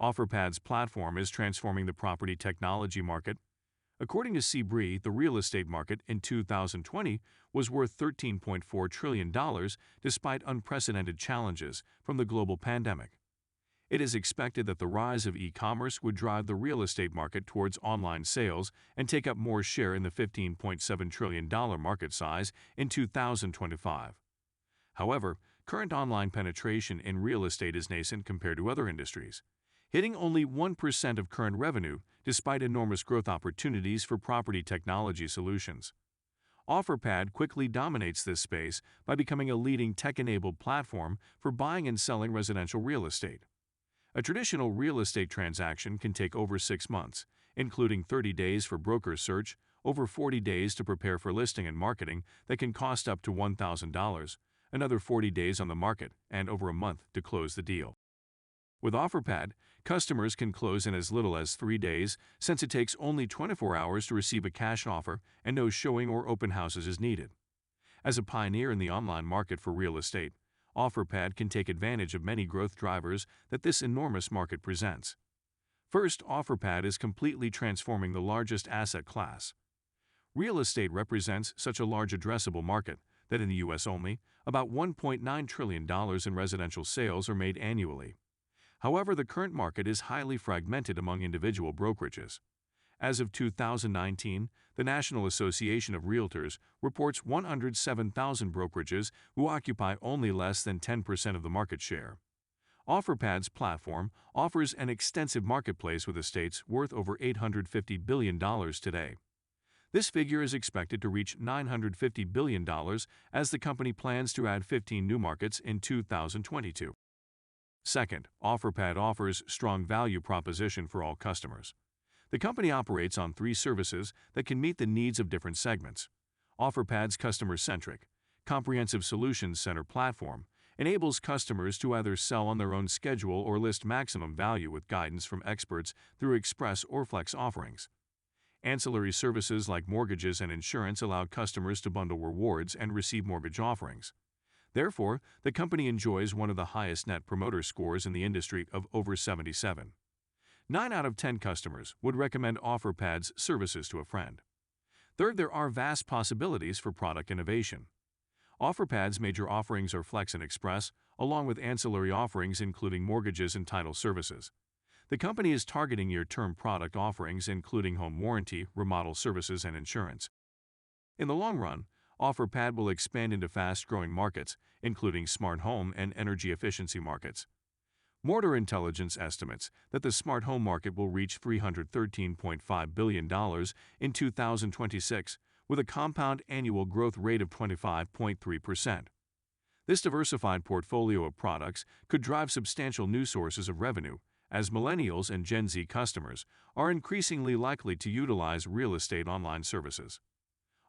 OfferPad's platform is transforming the property technology market. According to CBRE, the real estate market in 2020 was worth $13.4 trillion despite unprecedented challenges from the global pandemic. It is expected that the rise of e-commerce would drive the real estate market towards online sales and take up more share in the $15.7 trillion market size in 2025. However, current online penetration in real estate is nascent compared to other industries, hitting only 1% of current revenue despite enormous growth opportunities for property technology solutions. OfferPad quickly dominates this space by becoming a leading tech-enabled platform for buying and selling residential real estate. A traditional real estate transaction can take over 6 months, including 30 days for broker search, over 40 days to prepare for listing and marketing that can cost up to $1,000, another 40 days on the market, and over a month to close the deal. With OfferPad, customers can close in as little as 3 days, since it takes only 24 hours to receive a cash offer and no showing or open houses is needed. As a pioneer in the online market for real estate, OfferPad can take advantage of many growth drivers that this enormous market presents. First, OfferPad is completely transforming the largest asset class. Real estate represents such a large addressable market that in the U.S. only, about $1.9 trillion in residential sales are made annually. However, the current market is highly fragmented among individual brokerages. As of 2019, the National Association of Realtors reports 107,000 brokerages who occupy only less than 10% of the market share. OfferPad's platform offers an extensive marketplace with estates worth over $850 billion today. This figure is expected to reach $950 billion as the company plans to add 15 new markets in 2022. Second, OfferPad offers strong value proposition for all customers. The company operates on 3 services that can meet the needs of different segments. OfferPad's customer-centric, comprehensive solutions center platform enables customers to either sell on their own schedule or list maximum value with guidance from experts through express or flex offerings. Ancillary services like mortgages and insurance allow customers to bundle rewards and receive mortgage offerings. Therefore, the company enjoys one of the highest Net Promoter Scores in the industry of over 77. 9 out of 10 customers would recommend OfferPad's services to a friend. Third, there are vast possibilities for product innovation. OfferPad's major offerings are Flex and Express, along with ancillary offerings including mortgages and title services. The company is targeting near-term product offerings including home warranty, remodel services, and insurance. In the long run, OfferPad will expand into fast-growing markets, including smart home and energy efficiency markets. Mortar Intelligence estimates that the smart home market will reach $313.5 billion in 2026, with a compound annual growth rate of 25.3%. This diversified portfolio of products could drive substantial new sources of revenue, as millennials and Gen Z customers are increasingly likely to utilize real estate online services.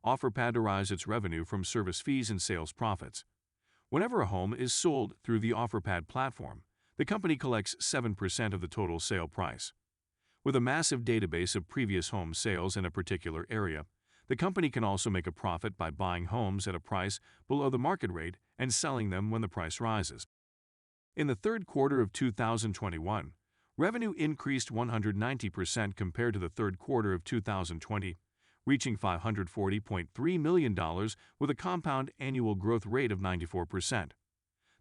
OfferPad derives its revenue from service fees and sales profits. Whenever a home is sold through the OfferPad platform, the company collects 7% of the total sale price. With a massive database of previous home sales in a particular area, the company can also make a profit by buying homes at a price below the market rate and selling them when the price rises. In the third quarter of 2021, revenue increased 190% compared to the third quarter of 2020, reaching $540.3 million with a compound annual growth rate of 94%.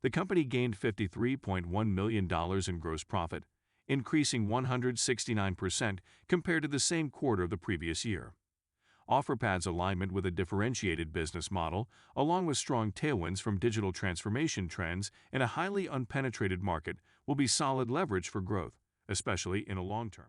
The company gained $53.1 million in gross profit, increasing 169% compared to the same quarter of the previous year. OfferPad's alignment with a differentiated business model, along with strong tailwinds from digital transformation trends in a highly unpenetrated market, will be solid leverage for growth, especially in a long term.